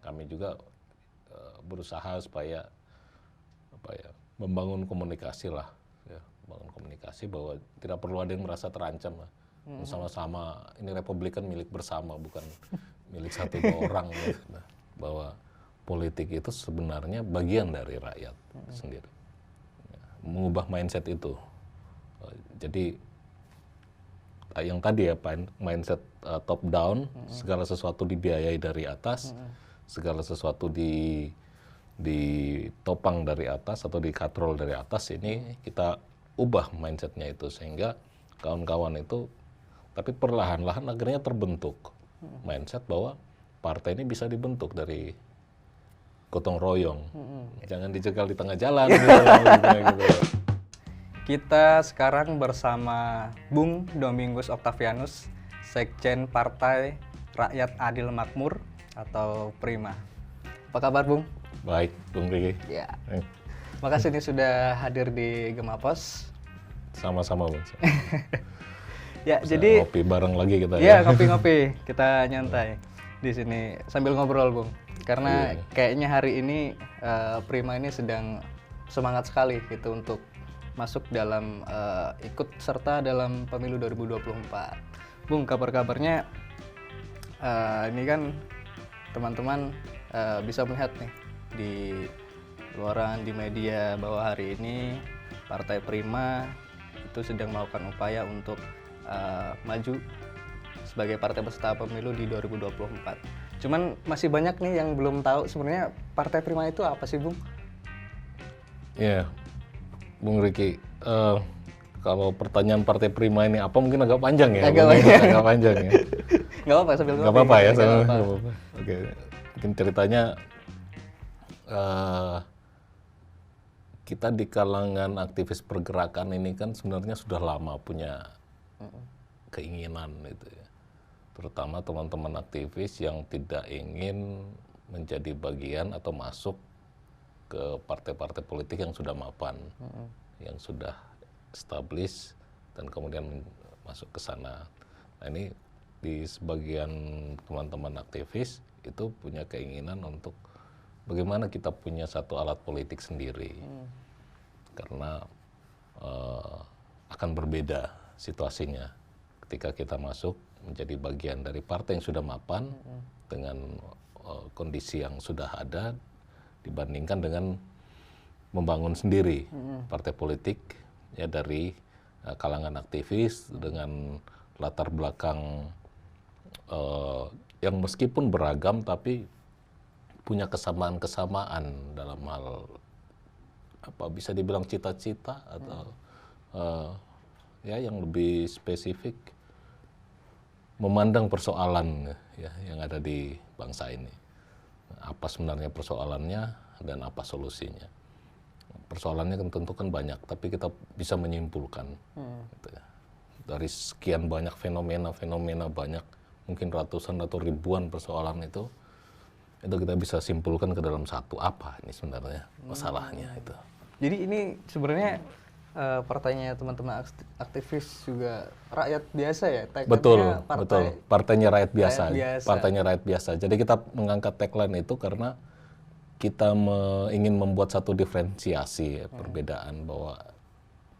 kami juga berusaha supaya membangun komunikasi lah, ya, membangun komunikasi bahwa tidak perlu ada yang merasa terancam lah. Sama-sama ini republik kan milik bersama, bukan milik satu dua orang. Ya. Nah, bahwa politik itu sebenarnya bagian dari rakyat sendiri. Ya, mengubah mindset itu. Jadi yang tadi ya, mindset top down, segala sesuatu dibiayai dari atas, segala sesuatu ditopang dari atas atau dikatrol dari atas, ini kita ubah mindsetnya itu sehingga kawan-kawan itu, tapi perlahan-lahan akhirnya terbentuk mindset bahwa partai ini bisa dibentuk dari gotong royong, jangan dijegal di tengah jalan. Gitu. Kita sekarang bersama Bung Domingus Octavianus, Sekjen Partai Rakyat Adil Makmur atau Prima. Apa kabar, Bung? Baik, Bung Riki. Ya. Makasih nih sudah hadir di Gemapos. Sama-sama, Bung. Ya, bisa jadi ngopi bareng lagi kita. Ya, ngopi-ngopi. Kita nyantai di sini sambil ngobrol, Bung. Karena kayaknya hari ini Prima ini sedang semangat sekali gitu untuk masuk dalam ikut serta dalam pemilu 2024. Bung, kabar-kabarnya ini kan teman-teman bisa melihat nih di luaran, di media bahwa hari ini Partai Prima itu sedang melakukan upaya untuk maju sebagai partai peserta pemilu di 2024. Cuman masih banyak nih yang belum tahu sebenarnya Partai Prima itu apa sih, Bung? Iya, Bung Riki. Kalau pertanyaan Partai Prima ini apa mungkin agak panjang ya? Agak panjang ya. Nggak apa-apa sambil ngopi. Nggak apa-apa ya. Nggak apa-apa. Oke, mungkin ceritanya kita di kalangan aktivis pergerakan ini kan sebenarnya sudah lama punya keinginan itu ya. Terutama teman-teman aktivis yang tidak ingin menjadi bagian atau masuk ke partai-partai politik yang sudah mapan, yang sudah established dan kemudian masuk ke sana. Nah, ini di sebagian teman-teman aktivis itu punya keinginan untuk bagaimana kita punya satu alat politik sendiri, karena akan berbeda situasinya ketika kita masuk menjadi bagian dari partai yang sudah mapan dengan kondisi yang sudah ada dibandingkan dengan membangun sendiri partai politik ya dari kalangan aktivis dengan latar belakang yang meskipun beragam tapi punya kesamaan-kesamaan dalam hal apa bisa dibilang cita-cita atau ya yang lebih spesifik memandang persoalan ya yang ada di bangsa ini. Apa sebenarnya persoalannya dan apa solusinya. Persoalannya kan tentu kan banyak, tapi kita bisa menyimpulkan gitu ya. Dari sekian banyak fenomena banyak, mungkin ratusan atau ribuan persoalan itu kita bisa simpulkan ke dalam satu, apa ini sebenarnya masalahnya itu. Jadi ini sebenarnya partainya teman-teman aktivis juga rakyat biasa ya? Betul. Partainya rakyat biasa. Partainya rakyat biasa. Jadi kita mengangkat tagline itu karena kita ingin membuat satu diferensiasi ya, perbedaan bahwa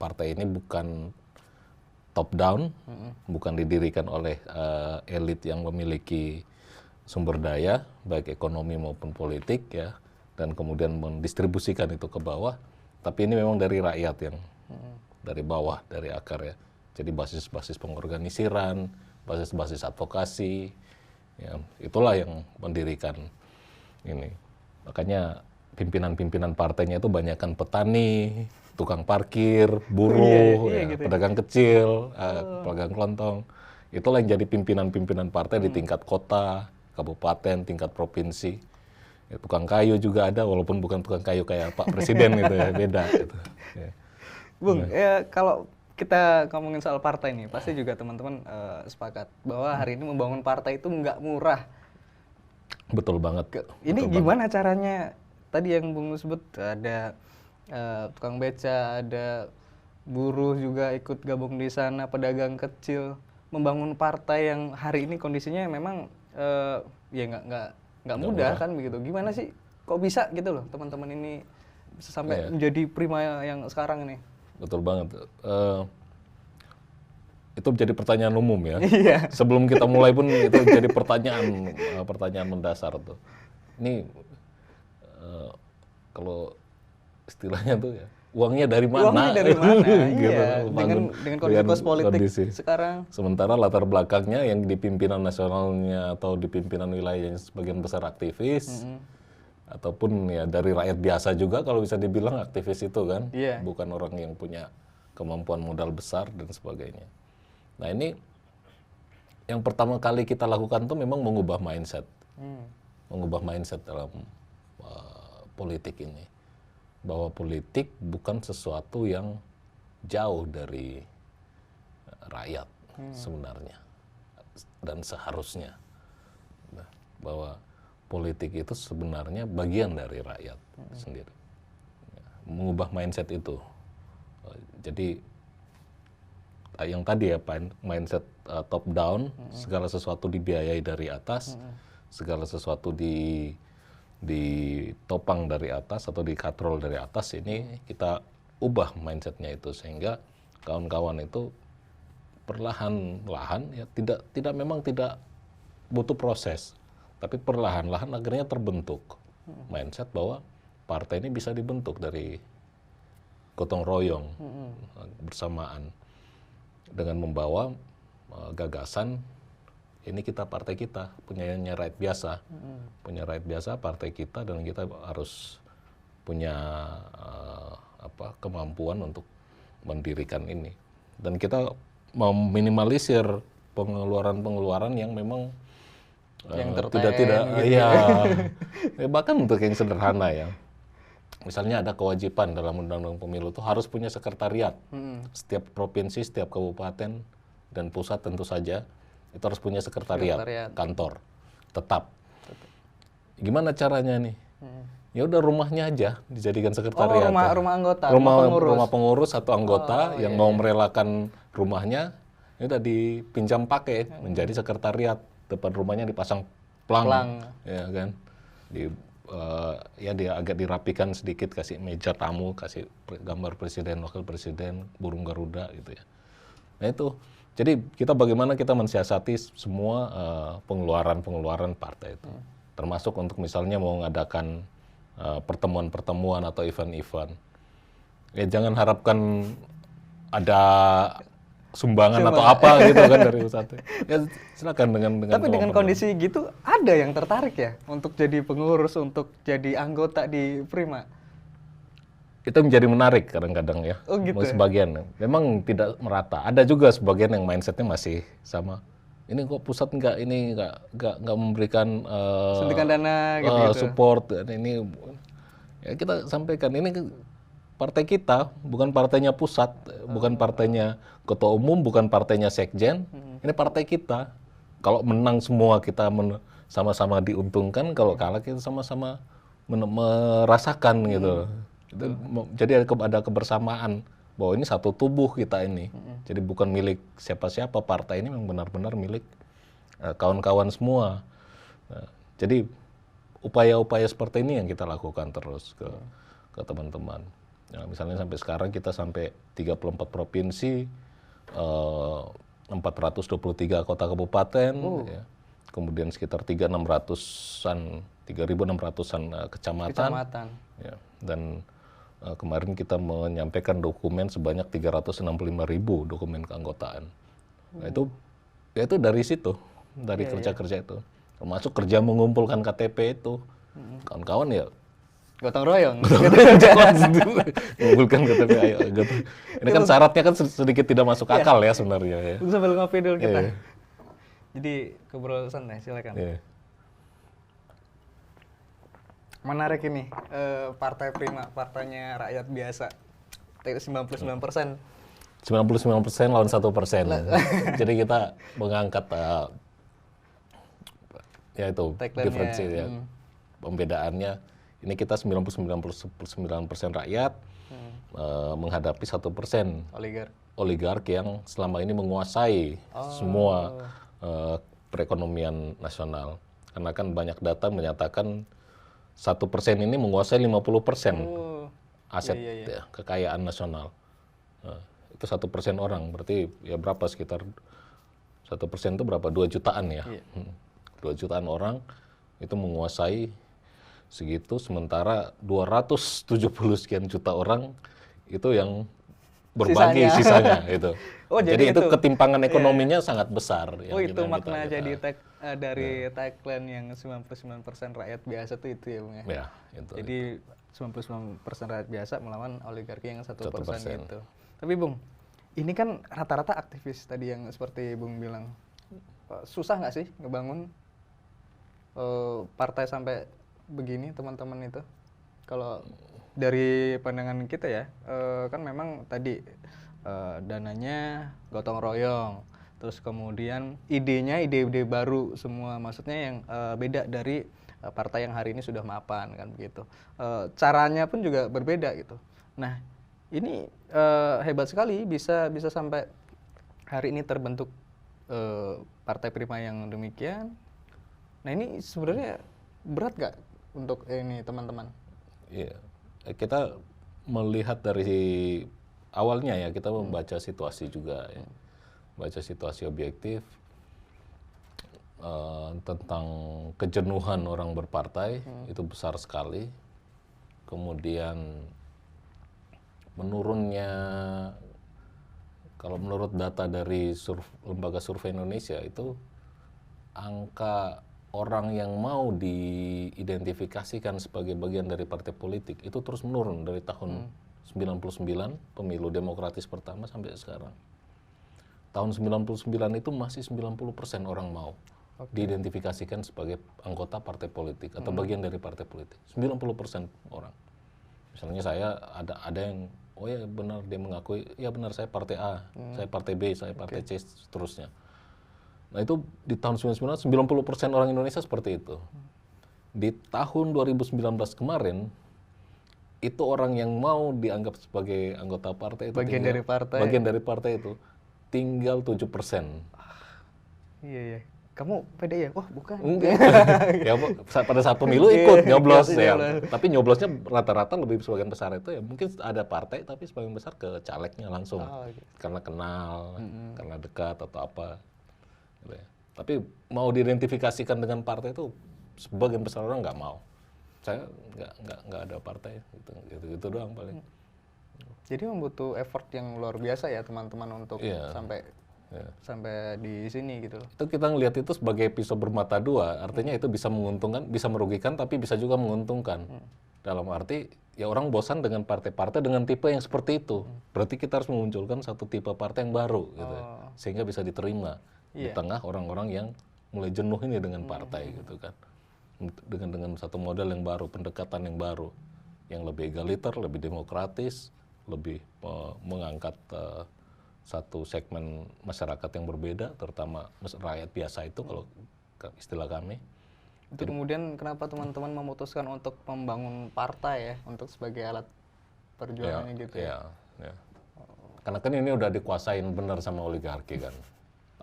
partai ini bukan top down, bukan didirikan oleh elit yang memiliki sumber daya baik ekonomi maupun politik ya, dan kemudian mendistribusikan itu ke bawah, tapi ini memang dari rakyat yang dari bawah, dari akar ya. Jadi basis-basis pengorganisiran, basis-basis advokasi, ya, itulah yang mendirikan ini. Makanya pimpinan-pimpinan partainya itu banyakkan petani, tukang parkir, buruh, gitu. Pedagang kecil, pedagang kelontong. Itulah yang jadi pimpinan-pimpinan partai di tingkat kota, kabupaten, tingkat provinsi. Ya, tukang kayu juga ada, walaupun bukan tukang kayu kayak Pak Presiden gitu ya, beda. Gitu. Ya. Bung, ya, kalau kita ngomongin soal partai nih, pasti juga teman-teman sepakat bahwa hari ini membangun partai itu nggak murah. Betul banget. Ini gimana caranya? Tadi yang Bung sebut ada tukang beca, ada buruh juga ikut gabung di sana, pedagang kecil, membangun partai yang hari ini kondisinya memang ya nggak mudah kan begitu. Gimana sih kok bisa gitu loh teman-teman ini bisa sampai menjadi Prima yang sekarang ini? Betul banget. Itu menjadi pertanyaan umum ya. Iya. Sebelum kita mulai pun itu jadi pertanyaan mendasar tuh. Ini kalau istilahnya tuh ya, uangnya dari mana? Uangnya dari mana? Gitu, Iya. Dengan kondisi politik sekarang. Sementara latar belakangnya yang di pimpinan nasionalnya atau di pimpinan wilayahnya sebagian besar aktivis, ataupun ya dari rakyat biasa juga kalau bisa dibilang aktivis itu kan, bukan orang yang punya kemampuan modal besar dan sebagainya. Nah ini yang pertama kali kita lakukan tuh memang mengubah mindset, mengubah mindset dalam politik ini, bahwa politik bukan sesuatu yang jauh dari rakyat sebenarnya dan seharusnya, bahwa politik itu sebenarnya bagian dari rakyat sendiri. Mengubah mindset itu, jadi yang tadi ya mindset top down, segala sesuatu dibiayai dari atas, segala sesuatu ditopang dari atas atau dikatrol dari atas, ini kita ubah mindsetnya itu sehingga kawan-kawan itu perlahan-lahan ya memang tidak butuh proses, tapi perlahan-lahan akhirnya terbentuk mindset bahwa partai ini bisa dibentuk dari gotong royong bersamaan dengan membawa gagasan. Ini kita partai kita, punyanya rakyat biasa, punya rakyat biasa partai kita, dan kita harus punya kemampuan untuk mendirikan ini. Dan kita meminimalisir pengeluaran-pengeluaran yang memang yang tidak gitu. Bahkan untuk yang sederhana ya. Misalnya ada kewajiban dalam undang-undang pemilu itu harus punya sekretariat. Setiap provinsi, setiap kabupaten dan pusat tentu saja itu harus punya sekretariat. Kantor tetap. Gimana caranya nih? Ya udah rumahnya aja dijadikan sekretariat. Rumah anggota, rumah pengurus atau anggota yang mau merelakan rumahnya, ini udah dipinjam pakai menjadi sekretariat. Depan rumahnya dipasang pelang. Ya kan? Dia agak dirapikan sedikit, kasih meja tamu, kasih gambar presiden, wakil presiden, burung garuda gitu ya. Nah itu, jadi bagaimana kita mensiasati semua pengeluaran partai itu, termasuk untuk misalnya mau mengadakan pertemuan-pertemuan atau event-event. Ya jangan harapkan ada sumbangan atau apa gitu kan dari pusat. Ya silakan dengan Tapi dengan kondisi gitu ada yang tertarik ya untuk jadi pengurus, untuk jadi anggota di Prima? Itu menjadi menarik kadang-kadang ya. Oh gitu. Sebagian memang tidak merata. Ada juga sebagian yang mindsetnya masih sama. Ini kok pusat nggak memberikan suntikan dana gitu. Support. Ini ya kita sampaikan, ini partai kita, bukan partainya pusat, bukan partainya ketua umum, bukan partainya sekjen. Ini partai kita. Kalau menang semua kita sama-sama diuntungkan, kalau kalah kita sama-sama merasakan gitu. Jadi ada kebersamaan bahwa ini satu tubuh kita ini. Jadi bukan milik siapa-siapa, partai ini memang benar-benar milik kawan-kawan semua. Jadi upaya-upaya seperti ini yang kita lakukan terus ke teman-teman. Ya, misalnya sampai sekarang kita sampai 34 provinsi, 423 kota kabupaten, ya. Kemudian sekitar 3.600-an kecamatan. Ya, dan kemarin kita menyampaikan dokumen sebanyak 365.000 dokumen keanggotaan. Nah, itu dari situ, dari kerja-kerja itu. Termasuk kerja mengumpulkan KTP itu. Kawan-kawan ya gotong royong. Mengumpulkan KTP, ayo. Ini kan syaratnya kan sedikit tidak masuk akal ya sebenarnya ya. Itu sambil ngopi dulu kita. Jadi keberurusan deh, silakan. Menarik ini, Partai Prima, partainya rakyat biasa. 99%. 99% lawan 1%. Jadi kita mengangkat ya itu diferensi ya. Pembedaannya ini kita 99% rakyat menghadapi 1% oligark yang selama ini menguasai semua perekonomian nasional. Karena kan banyak data menyatakan 1% ini menguasai 50% aset ya, kekayaan nasional. Nah, itu 1% orang, berarti ya berapa, sekitar 1% itu berapa? 2 jutaan ya. 2 jutaan orang itu menguasai segitu, sementara 270 sekian juta orang itu yang berbagi sisanya itu. Jadi itu ketimpangan ekonominya sangat besar. Itu makna jadi dari tagline yang 99% rakyat biasa itu ya Bung ya? Ya, itu. Jadi 99% rakyat biasa melawan oligarki yang 1% itu. Tapi Bung, ini kan rata-rata aktivis tadi yang seperti Bung bilang. Susah nggak sih ngebangun partai sampai begini teman-teman itu? Kalau dari pandangan kita ya, kan memang tadi dananya gotong royong, terus kemudian ide-ide baru semua, maksudnya yang beda dari partai yang hari ini sudah mapan kan begitu. Caranya pun juga berbeda gitu. Nah ini hebat sekali bisa sampai hari ini terbentuk Partai Prima yang demikian. Nah ini sebenarnya berat gak untuk ini teman-teman? Iya, kita melihat dari awalnya ya, kita membaca situasi juga ya. Baca situasi objektif tentang kejenuhan orang berpartai itu besar sekali. Kemudian menurunnya, kalau menurut data dari Lembaga Survei Indonesia itu angka orang yang mau diidentifikasikan sebagai bagian dari partai politik itu terus menurun dari tahun 99 pemilu demokratis pertama sampai sekarang. Tahun 99 itu masih 90% orang mau diidentifikasikan sebagai anggota partai politik atau bagian dari partai politik. 90% orang. Misalnya saya ada yang oh ya benar, dia mengakui ya benar saya partai A, saya partai B, saya partai C, seterusnya. Nah itu di tahun 99 90% orang Indonesia seperti itu. Di tahun 2019 kemarin itu orang yang mau dianggap sebagai anggota partai itu bagian dari partai itu tinggal 7%. Iya. Kamu pede ya? Wah bukan. Ya pada saat pemilu ikut nyoblos ya. Tapi nyoblosnya rata-rata lebih sebagian besar itu ya mungkin ada partai tapi sebagian besar ke calegnya langsung. Karena kenal, karena dekat atau apa. Gitu ya. Tapi mau diidentifikasikan dengan partai itu sebagian besar orang nggak mau. Saya nggak ada partai gitu doang paling. Jadi membutuh effort yang luar biasa ya teman-teman untuk sampai di sini gitu. Itu kita ngelihat itu sebagai pisau bermata dua, artinya itu bisa menguntungkan, bisa merugikan, tapi bisa juga menguntungkan. Dalam arti ya orang bosan dengan partai-partai dengan tipe yang seperti itu. Berarti kita harus memunculkan satu tipe partai yang baru gitu, sehingga bisa diterima di tengah orang-orang yang mulai jenuh ini dengan partai gitu kan. Dengan satu model yang baru, pendekatan yang baru, yang lebih egaliter, lebih demokratis, lebih mengangkat satu segmen masyarakat yang berbeda, terutama rakyat biasa itu kalau istilah kami. Itu kemudian kenapa teman-teman memutuskan untuk membangun partai ya, untuk sebagai alat perjuangannya gitu ya? Karena kan ini udah dikuasain benar sama oligarki kan.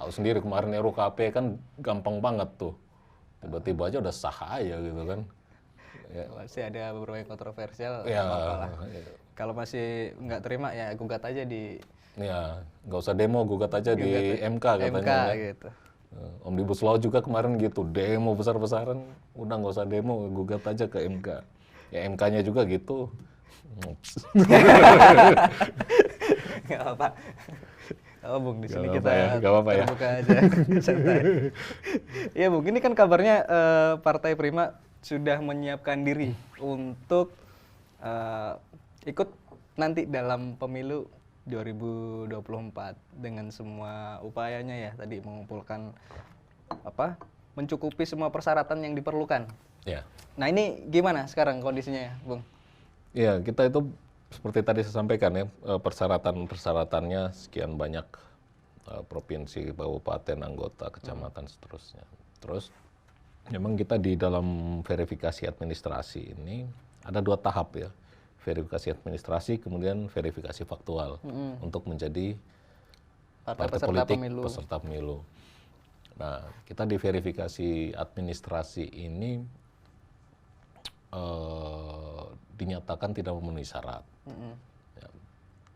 Tahu sendiri kemarin RUKP kan gampang banget tuh. Tiba-tiba aja udah sah aja gitu kan. Ya. Masih ada beberapa yang kontroversial, apalah. Kalau masih nggak terima ya gugat aja di... Ya, nggak usah demo, gugat aja di MK katanya. MK gitu. Omnibus Law juga kemarin gitu, demo besar-besaran, udah nggak usah demo, gugat aja ke MK. Ya MK-nya juga gitu. Nggak apa-apa. Oh Bung, di sini ya, kita terbuka aja, santai. Ya Bung, ini kan kabarnya Partai Prima sudah menyiapkan diri untuk ikut nanti dalam pemilu 2024 dengan semua upayanya ya, tadi mengumpulkan mencukupi semua persyaratan yang diperlukan. Ya. Nah ini gimana sekarang kondisinya ya, Bung? Ya, kita itu seperti tadi saya sampaikan ya, persyaratannya sekian banyak provinsi, kabupaten, anggota, kecamatan, seterusnya. Terus memang kita di dalam verifikasi administrasi ini ada 2 tahap ya. Verifikasi administrasi, kemudian verifikasi faktual untuk menjadi partai politik peserta pemilu. Nah, kita di verifikasi administrasi ini dinyatakan tidak memenuhi syarat. Ya,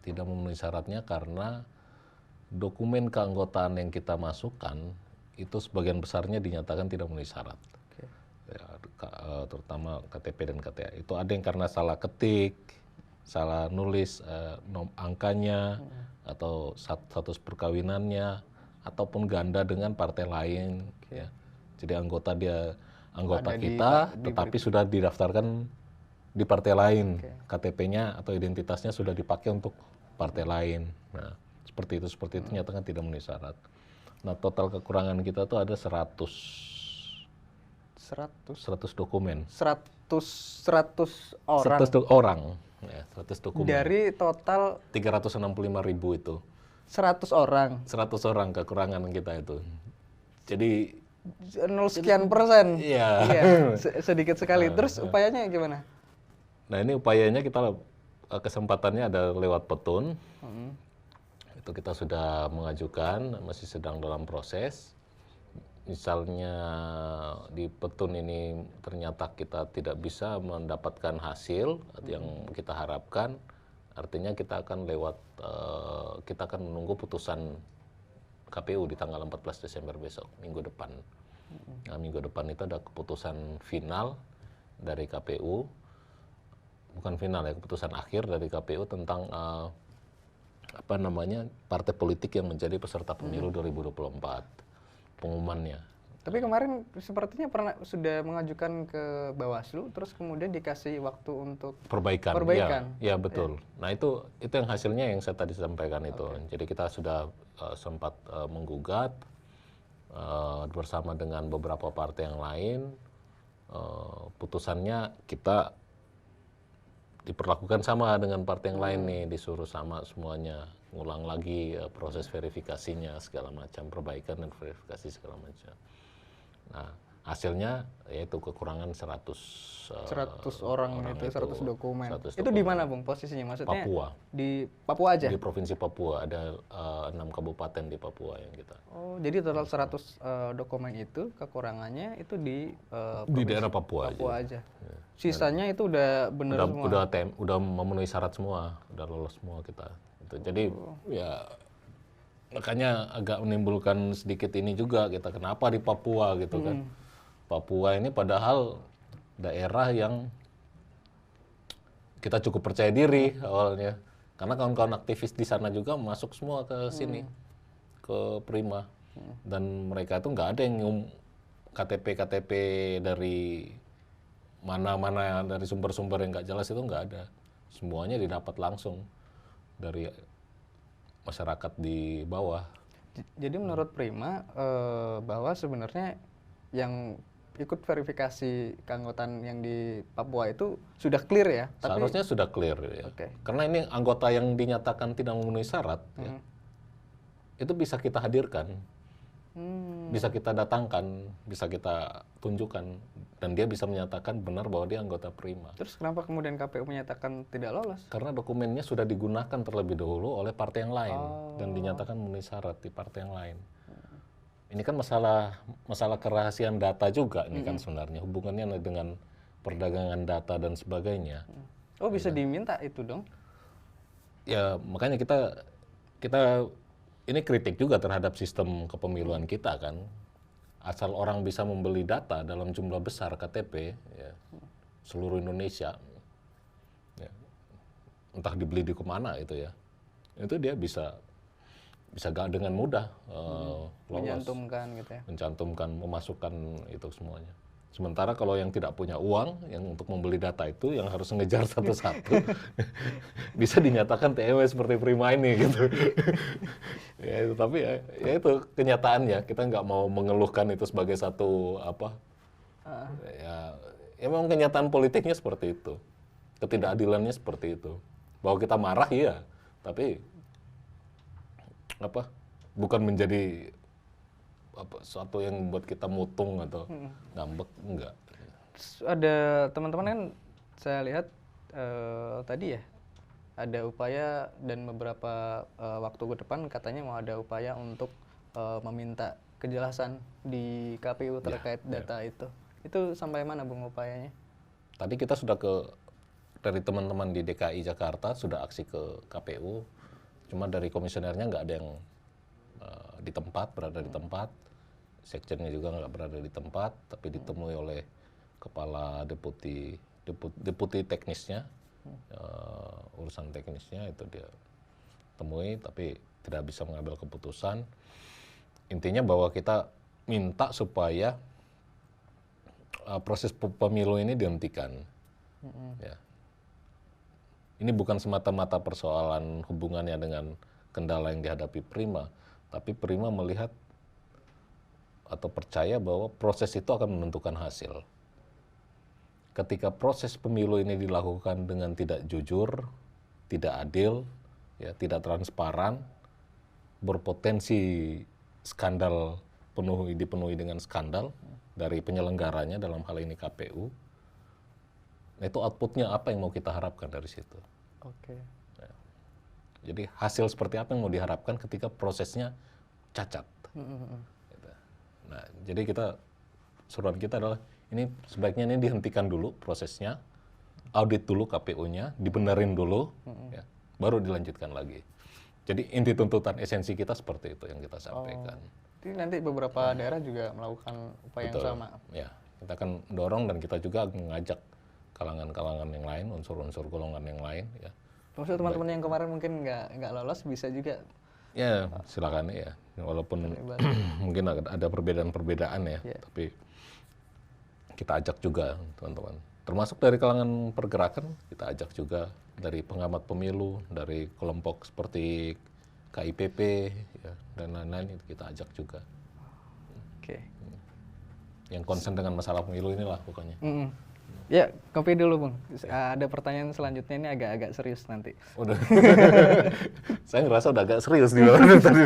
tidak memenuhi syaratnya karena dokumen keanggotaan yang kita masukkan itu sebagian besarnya dinyatakan tidak memenuhi syarat. Ya, terutama KTP dan KTA. Itu ada yang karena salah ketik, salah nulis angkanya, atau status perkawinannya, ataupun ganda dengan partai lain. Ya. Jadi anggota kita, tetapi sudah didaftarkan di partai lain. KTP-nya atau identitasnya sudah dipakai untuk partai lain. Nah, seperti itu nyatakan tidak memenuhi syarat. Nah, total kekurangan kita tuh ada 100 dokumen. 100 orang. 100 orang. Ya, 100 dokumen. Dari total 365.000 itu. 100 orang. 100 orang kekurangan kita itu. Jadi 0 sekian persen. Iya. Sedikit sekali. Terus upayanya gimana? Nah, ini upayanya kita kesempatannya ada lewat petun. Itu kita sudah mengajukan, masih sedang dalam proses. Misalnya di petun ini ternyata kita tidak bisa mendapatkan hasil yang kita harapkan, artinya kita akan kita akan menunggu putusan KPU di tanggal 14 Desember besok, minggu depan. Nah, minggu depan itu ada keputusan final dari KPU, bukan final ya, keputusan akhir dari KPU tentang partai politik yang menjadi peserta pemilu 2024. Pengumumannya. Tapi kemarin sepertinya sudah mengajukan ke Bawaslu, terus kemudian dikasih waktu untuk perbaikan. Ya betul. Nah itu yang hasilnya yang saya tadi sampaikan itu. Jadi kita sudah sempat menggugat bersama dengan beberapa partai yang lain. Putusannya kita diperlakukan sama dengan partai yang lain nih, disuruh sama semuanya, ngulang lagi proses verifikasinya segala macam, perbaikan dan verifikasi segala macam. Nah, hasilnya yaitu kekurangan 100 orang itu, 100 dokumen. 100 itu di mana, Bung, posisinya? Maksudnya Papua. Di Papua aja? Di Provinsi Papua, ada 6 kabupaten di Papua yang kita. Oh, jadi total 100 dokumen itu kekurangannya itu di daerah Papua aja. Ya. Sisanya itu udah benar semua? Udah memenuhi syarat semua, udah lolos semua kita. Jadi ya makanya agak menimbulkan sedikit ini juga kita, kenapa di Papua gitu kan. Papua ini padahal daerah yang kita cukup percaya diri awalnya, karena kawan-kawan aktivis di sana juga masuk semua ke sini, ke Prima, dan mereka tuh nggak ada yang KTP dari mana-mana, dari sumber-sumber yang nggak jelas itu nggak ada, semuanya didapat langsung dari masyarakat di bawah. Jadi menurut Prima bahwa sebenarnya yang ikut verifikasi keanggotaan yang di Papua itu sudah clear ya? Seharusnya sudah clear ya. Karena ini anggota yang dinyatakan tidak memenuhi syarat, ya, itu bisa kita hadirkan, bisa kita datangkan, bisa kita tunjukkan, dan dia bisa menyatakan benar bahwa dia anggota Prima. Terus kenapa kemudian KPU menyatakan tidak lolos? Karena dokumennya sudah digunakan terlebih dahulu oleh partai yang lain dan dinyatakan memenuhi syarat di partai yang lain. Ini kan masalah kerahasiaan data juga ini kan sebenarnya, hubungannya dengan perdagangan data dan sebagainya. Oh, bisa diminta itu dong? Ya makanya kita ini kritik juga terhadap sistem kepemiluan kita kan. Asal orang bisa membeli data dalam jumlah besar KTP ya, seluruh Indonesia, ya, entah dibeli di kemana itu ya, itu dia bisa dengan mudah lolos, mencantumkan, memasukkan itu semuanya. Sementara kalau yang tidak punya uang yang untuk membeli data itu, yang harus ngejar satu-satu, bisa dinyatakan TMW seperti Prima ini gitu. Ya, tapi ya itu kenyataannya, kita nggak mau mengeluhkan itu sebagai satu ya memang kenyataan politiknya seperti itu, ketidakadilannya seperti itu. Bahwa kita marah ya, tapi bukan menjadi suatu yang membuat kita mutung atau ngambek, enggak. Ada teman-teman kan saya lihat tadi ya, ada upaya dan beberapa waktu ke depan katanya mau ada upaya untuk meminta kejelasan di KPU terkait data itu. Itu sampai mana Bung upayanya? Tadi kita sudah dari teman-teman di DKI Jakarta sudah aksi ke KPU, cuma dari komisionernya nggak ada yang berada di tempat, sekjennya juga nggak berada di tempat, tapi ditemui oleh kepala deputi teknisnya, urusan teknisnya itu dia temui, tapi tidak bisa mengambil keputusan. Intinya bahwa kita minta supaya proses pemilu ini dihentikan. Ya. Ini bukan semata-mata persoalan hubungannya dengan kendala yang dihadapi Prima, tapi Prima melihat atau percaya bahwa proses itu akan menentukan hasil. Ketika proses pemilu ini dilakukan dengan tidak jujur, tidak adil, ya, tidak transparan, berpotensi skandal dipenuhi dengan skandal dari penyelenggaranya, dalam hal ini KPU. Itu outputnya apa yang mau kita harapkan dari situ? Oke. Ya. Jadi hasil seperti apa yang mau diharapkan ketika prosesnya cacat? Gitu. Nah, jadi seruan kita adalah ini sebaiknya ini dihentikan dulu prosesnya, audit dulu KPU-nya, dibenerin dulu, ya, baru dilanjutkan lagi. Jadi inti tuntutan esensi kita seperti itu yang kita sampaikan. Jadi nanti beberapa daerah juga melakukan upaya yang sama. Ya, kita akan dorong dan kita juga mengajak kalangan-kalangan yang lain, unsur-unsur golongan yang lain. Ya. Maksud teman-teman yang kemarin mungkin nggak lolos bisa juga. Ya, silakan ya. Walaupun mungkin ada perbedaan-perbedaan ya, tapi kita ajak juga teman-teman. Termasuk dari kalangan pergerakan, kita ajak juga dari pengamat pemilu, dari kelompok seperti KIPP, ya, dan lain-lain, itu kita ajak juga. Oke. Yang concern dengan masalah pemilu inilah pokoknya. Ya, kopi dulu Bung. Ada pertanyaan selanjutnya, ini agak-agak serius nanti. Udah. Saya ngerasa udah agak serius di bawah tadi.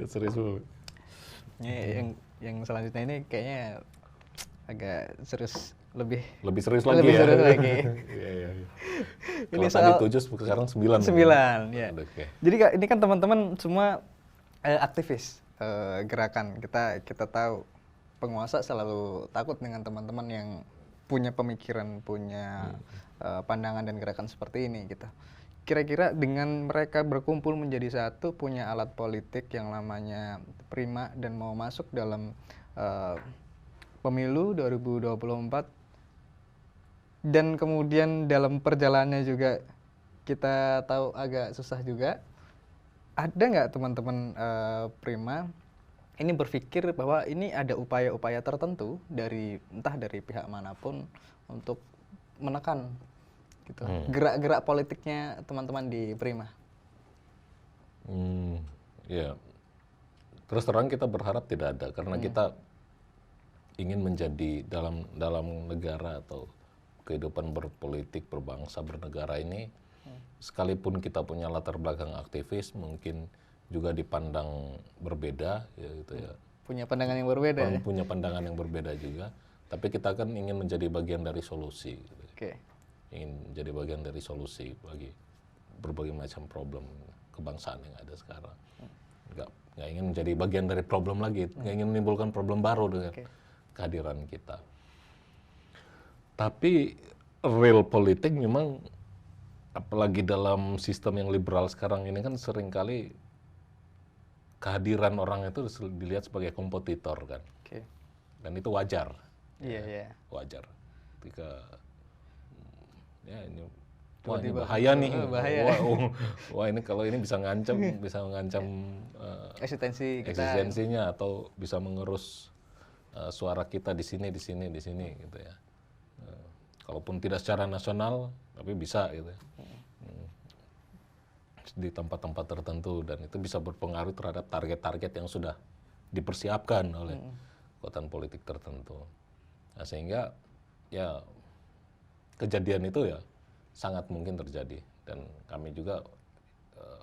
Serius dulu. Ini yang selanjutnya ini kayaknya agak serius, lebih serius lagi. Lebih ya? serius lagi. Iya. Ini soal 7, sekarang 9. 9, ya. Okay. Jadi ini kan teman-teman semua aktivis gerakan. Kita tahu penguasa selalu takut dengan teman-teman yang punya pemikiran, punya pandangan dan gerakan seperti ini gitu. Kira-kira dengan mereka berkumpul menjadi satu, punya alat politik yang namanya Prima dan mau masuk dalam pemilu 2024, dan kemudian dalam perjalanannya juga kita tahu agak susah juga. Ada nggak teman-teman Prima ini berpikir bahwa ini ada upaya-upaya tertentu entah dari pihak manapun untuk menekan gitu gerak-gerak politiknya teman-teman di Prima? Ya, terus terang kita berharap tidak ada, karena kita ingin menjadi dalam negara atau kehidupan berpolitik, berbangsa, bernegara ini, sekalipun kita punya latar belakang aktivis, mungkin juga dipandang berbeda, ya gitu ya. Punya pandangan yang berbeda. Punya pandangan yang berbeda juga, tapi kita kan ingin menjadi bagian dari solusi. Gitu. Ingin menjadi bagian dari solusi bagi berbagai macam problem kebangsaan yang ada sekarang. Nggak ingin menjadi bagian dari problem lagi, nggak ingin menimbulkan problem baru dengan kehadiran kita. Tapi real politik memang, apalagi dalam sistem yang liberal sekarang ini kan seringkali kehadiran orang itu dilihat sebagai kompetitor kan. Dan itu wajar. Iya. Wajar. Ketika ini wah ini bahaya nih. Wah ini kalau ini bisa mengancam eksistensinya, atau bisa mengerus suara kita di sini gitu ya. Kalaupun tidak secara nasional, tapi bisa gitu ya. Di tempat-tempat tertentu, dan itu bisa berpengaruh terhadap target-target yang sudah dipersiapkan oleh kekuatan politik tertentu. Nah, sehingga ya kejadian itu ya sangat mungkin terjadi, dan kami juga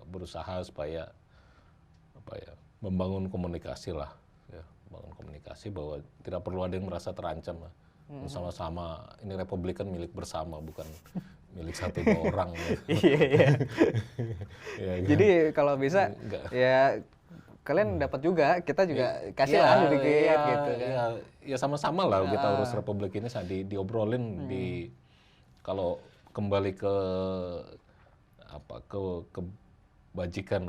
berusaha supaya membangun komunikasi lah, ya, membangun komunikasi bahwa tidak perlu ada yang merasa terancam lah. Sama-sama ini republik kan milik bersama, bukan milik 1-2 orang. Iya. Jadi kalau bisa ya kalian dapat juga, kita juga kasih lah sedikit gitu kan. Ya sama-sama lah kita urus Republik ini saat diobrolin di kalau kembali ke kebajikan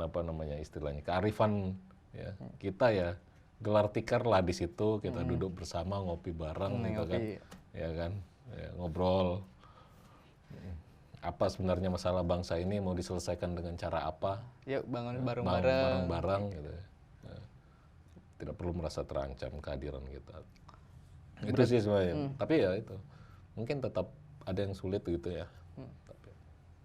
istilahnya kearifan ya kita ya gelar tikar lah di situ kita duduk bersama ngopi bareng gitu kan ya kan ya, ngobrol apa sebenarnya masalah bangsa ini mau diselesaikan dengan cara apa? Yuk bangun bareng-bareng gitu. Ya. Tidak perlu merasa terancam kehadiran kita. Itu sih sebenarnya. Tapi ya itu mungkin tetap ada yang sulit gitu ya. Tapi,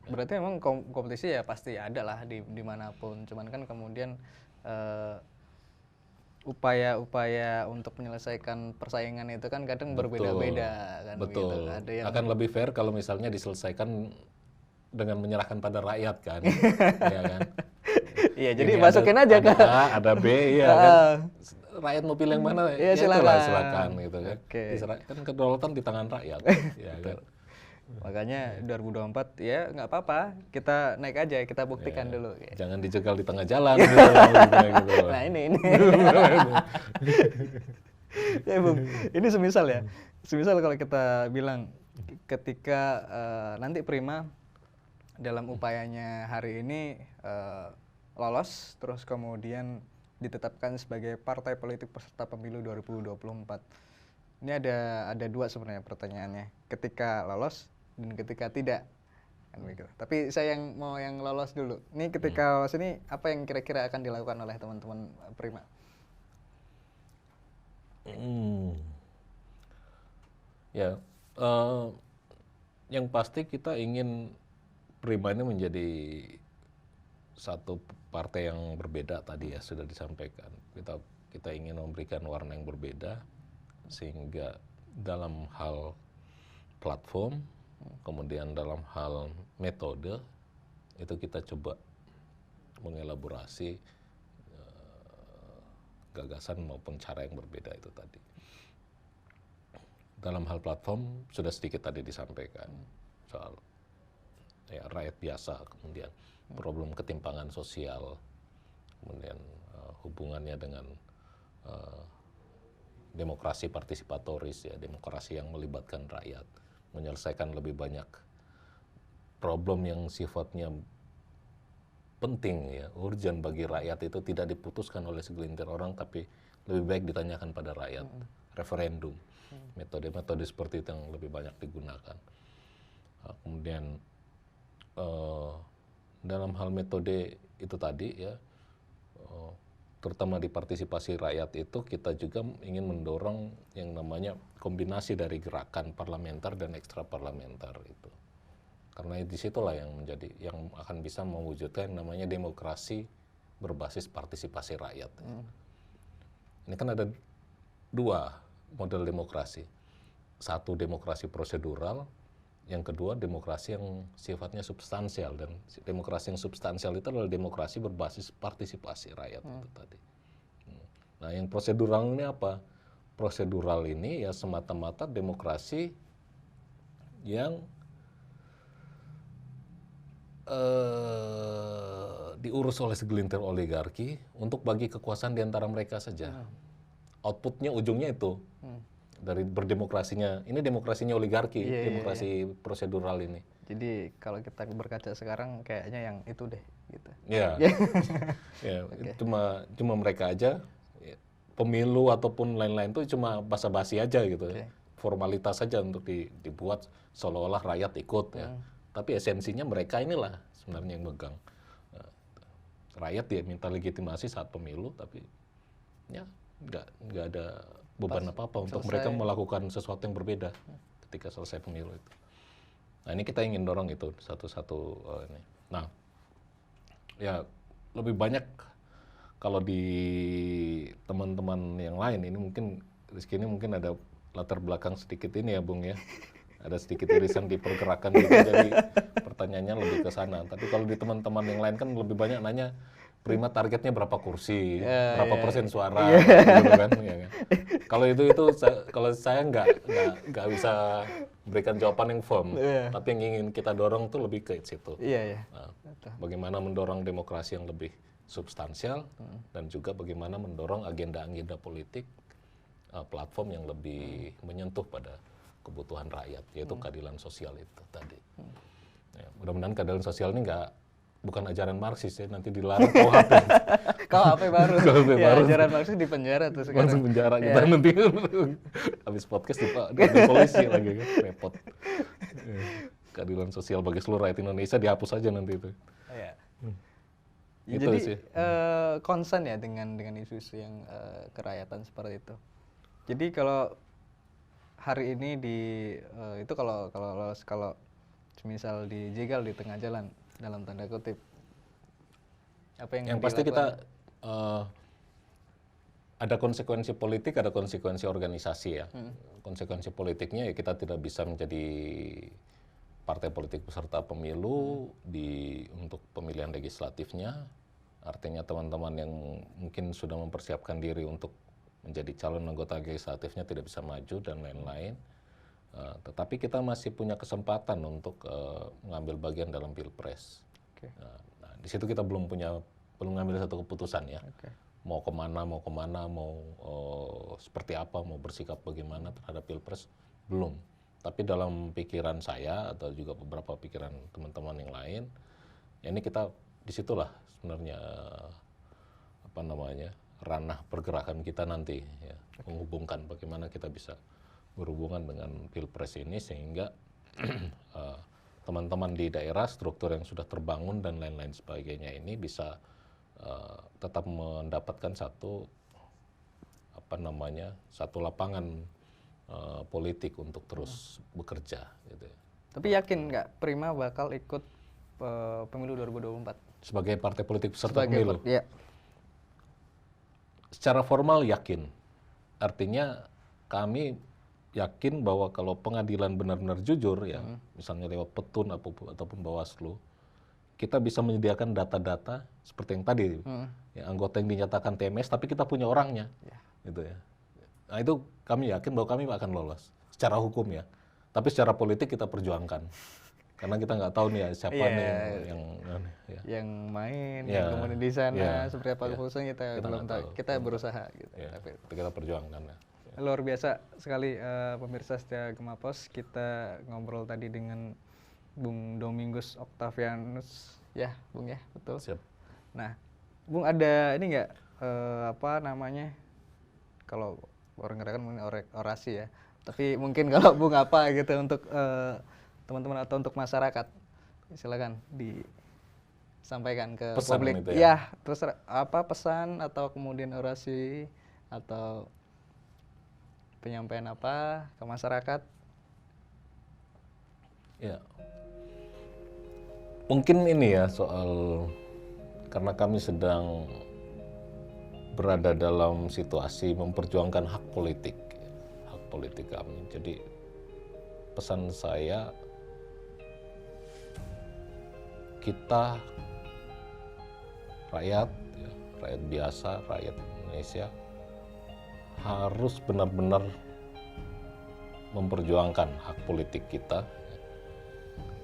berarti memang kompetisi ya pasti ada lah dimanapun. Cuman kan kemudian upaya-upaya untuk menyelesaikan persaingan itu kan kadang berbeda-beda kan. Betul. Gitu. Ada yang akan lebih fair kalau misalnya diselesaikan dengan menyerahkan pada rakyat kan, ya kan? Iya, jadi masukin aja kan. Ada B ya kan. Rakyat mau pilih yang mana? Ya silakan gitu kan. Okay. Kan kedaulatan di tangan rakyat, ya kan. Makanya 2024 ya nggak apa-apa, kita naik aja, kita buktikan dulu. Jangan dijegal di tengah jalan. gitu. Nah ini. Ya Bung, ini semisal kalau kita bilang ketika nanti Prima dalam upayanya hari ini lolos, terus kemudian ditetapkan sebagai partai politik peserta pemilu 2024. Ini ada dua sebenarnya pertanyaannya, ketika lolos dan ketika tidak kan begitu. Tapi saya mau yang lolos dulu. Ini ketika lolos ini apa yang kira-kira akan dilakukan oleh teman-teman Prima? Ya, yang pasti kita ingin Prima ini menjadi satu partai yang berbeda tadi ya sudah disampaikan. Kita ingin memberikan warna yang berbeda sehingga dalam hal platform, kemudian dalam hal metode itu kita coba mengelaborasi gagasan maupun cara yang berbeda itu tadi. Dalam hal platform sudah sedikit tadi disampaikan soal ya, rakyat biasa, kemudian problem ketimpangan sosial, kemudian hubungannya dengan demokrasi partisipatoris ya, demokrasi yang melibatkan rakyat, menyelesaikan lebih banyak problem yang sifatnya penting ya, urgent bagi rakyat itu tidak diputuskan oleh segelintir orang tapi lebih baik ditanyakan pada rakyat. Referendum, metode-metode seperti itu yang lebih banyak digunakan. Kemudian dalam hal metode itu tadi ya, terutama di partisipasi rakyat itu kita juga ingin mendorong yang namanya kombinasi dari gerakan parlementer dan ekstra parlementer itu. Karena disitulah yang akan bisa mewujudkan namanya demokrasi berbasis partisipasi rakyat. Ini kan ada dua model demokrasi. Satu demokrasi prosedural, yang kedua demokrasi yang sifatnya substansial, dan demokrasi yang substansial itu adalah demokrasi berbasis partisipasi rakyat itu tadi. Nah, yang prosedural ini apa? Prosedural ini ya semata-mata demokrasi yang diurus oleh segelintir oligarki untuk bagi kekuasaan di antara mereka saja. Outputnya ujungnya itu. Dari berdemokrasinya, ini demokrasinya oligarki, demokrasi prosedural ini. Jadi kalau kita berkaca sekarang kayaknya yang itu deh gitu. Iya. Cuma mereka aja pemilu ataupun lain-lain itu cuma basa-basi aja gitu. Formalitas saja untuk dibuat seolah-olah rakyat ikut ya. Tapi esensinya mereka inilah sebenarnya yang megang. Rakyat ya minta legitimasi saat pemilu, tapi ya nggak ada beban apa-apa untuk mereka melakukan sesuatu yang berbeda ketika selesai pemilu itu. Nah, ini kita ingin dorong itu satu-satu ini. Nah, ya lebih banyak kalau di teman-teman yang lain ini mungkin Rizky ini mungkin ada latar belakang sedikit ini ya Bung ya. Ada sedikit irisan di pergerakan gitu, jadi pertanyaannya lebih ke sana. Tapi kalau di teman-teman yang lain kan lebih banyak nanya Prima targetnya berapa kursi, berapa persen suara, gitu kan? Ya kan? Kalau itu kalau saya nggak bisa berikan jawaban yang firm, tapi yang ingin kita dorong tuh lebih ke situ. Nah, bagaimana mendorong demokrasi yang lebih substansial dan juga bagaimana mendorong agenda-agenda politik platform yang lebih menyentuh pada kebutuhan rakyat, yaitu keadilan sosial itu tadi. Ya, mudah-mudahan keadilan sosial ini bukan ajaran Marxis ya, nanti dilarang KUHP. KUHP baru. KUHP ya, baru. ajaran Marxis di penjara tuh sekarang. Langsung penjara kita nanti habis podcast di polisi lagi kan, repot. Keadilan sosial bagi seluruh rakyat Indonesia dihapus aja nanti itu. Ya. Itu Jadi sih. concern ya dengan isu-isu yang kerakyatan seperti itu. Jadi kalau hari ini itu kalau misal dijegal di tengah jalan dalam tanda kutip, apa yang pasti kita ada konsekuensi politik, ada konsekuensi organisasi ya. Konsekuensi politiknya ya kita tidak bisa menjadi partai politik peserta pemilu untuk pemilihan legislatifnya. Artinya teman-teman yang mungkin sudah mempersiapkan diri untuk menjadi calon anggota legislatifnya tidak bisa maju dan lain-lain. Tetapi kita masih punya kesempatan untuk mengambil bagian dalam pilpres. Okay. Nah, di situ kita belum ngambil satu keputusan ya. Okay. Mau seperti apa, mau bersikap bagaimana terhadap pilpres belum. Tapi dalam pikiran saya atau juga beberapa pikiran teman-teman yang lain, ya ini kita disitulah sebenarnya ranah pergerakan kita nanti ya, menghubungkan bagaimana kita bisa berhubungan dengan pilpres ini sehingga teman-teman di daerah, struktur yang sudah terbangun dan lain-lain sebagainya ini bisa tetap mendapatkan satu lapangan politik untuk terus bekerja gitu ya. Tapi yakin nggak Prima bakal ikut pemilu 2024? Sebagai partai politik peserta pemilu? Ya. Secara formal yakin. Artinya kami yakin bahwa kalau pengadilan benar-benar jujur ya, misalnya lewat Petun ataupun Bawaslu, kita bisa menyediakan data-data seperti yang tadi, ya, anggota yang dinyatakan TMS, tapi kita punya orangnya, gitu ya. Nah itu kami yakin bahwa kami akan lolos secara hukum ya, tapi secara politik kita perjuangkan, karena kita nggak tahu nih ya siapa nih yang main, yang kemudian di sana seperti apa keputusan kita belum tahu, kita berusaha gitu. Ya, tapi kita perjuangkan ya. Luar biasa sekali pemirsa setia Gemapos, kita ngobrol tadi dengan Bung Domingus Octavianus ya, Bung ya, betul. Siap. Nah, Bung ada ini nggak kalau orang gerakan mungkin orasi ya, tapi mungkin kalau Bung apa gitu untuk teman-teman atau untuk masyarakat, silakan disampaikan ke pesan publik. Itu ya, terus pesan atau kemudian orasi atau penyampaian apa ke masyarakat? Ya, mungkin ini ya soal karena kami sedang berada dalam situasi memperjuangkan hak politik kami. Jadi pesan saya, kita rakyat biasa, rakyat Indonesia harus benar-benar memperjuangkan hak politik kita,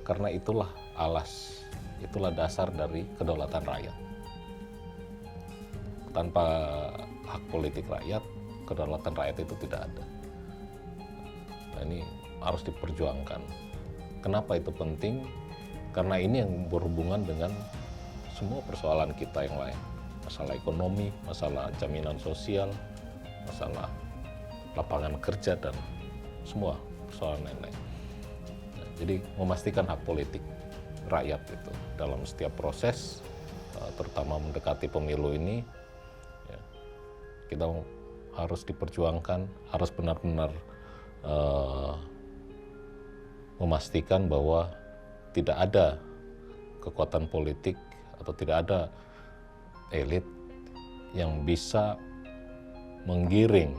karena itulah dasar dari kedaulatan rakyat. Tanpa hak politik rakyat, kedaulatan rakyat itu tidak ada. Nah, ini harus diperjuangkan. Kenapa itu penting? Karena ini yang berhubungan dengan semua persoalan kita yang lain. Masalah ekonomi, masalah jaminan sosial, masalah lapangan kerja, dan semua persoalan lain-lain. Nah, jadi memastikan hak politik rakyat itu dalam setiap proses, terutama mendekati pemilu ini, ya, kita harus diperjuangkan, harus benar-benar memastikan bahwa tidak ada kekuatan politik atau tidak ada elit yang bisa menggiring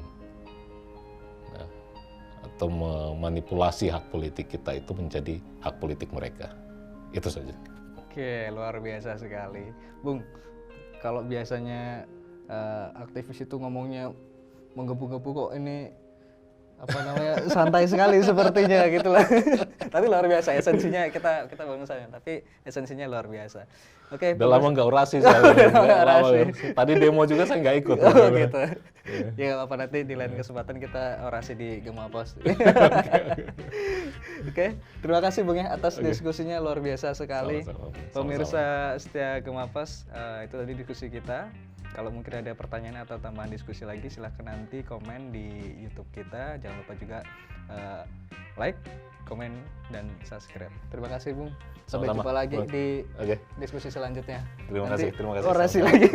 atau memanipulasi hak politik kita itu menjadi hak politik mereka. Itu saja. Oke, luar biasa sekali. Bung, kalau biasanya aktivis itu ngomongnya menggebu-gebu, kok ini apa namanya, santai sekali sepertinya gitu lah. Tapi luar biasa esensinya, kita bangun saja, tapi esensinya luar biasa. Oke. Udah lama nggak orasi saya. Tadi demo juga saya nggak ikut. Oh gitu. Ya nggak apa-apa, nanti di lain kesempatan kita orasi di Gema Pos. Oke, terima kasih Bung ya atas diskusinya, luar biasa sekali. Pemirsa setia Gema Pos, itu tadi diskusi kita. Kalau mungkin ada pertanyaan atau tambahan diskusi lagi, silahkan nanti komen di YouTube kita. Jangan lupa juga like, komen, dan subscribe. Terima kasih Bung. Sampai jumpa lagi di diskusi selanjutnya. Terima kasih. Orasi lagi.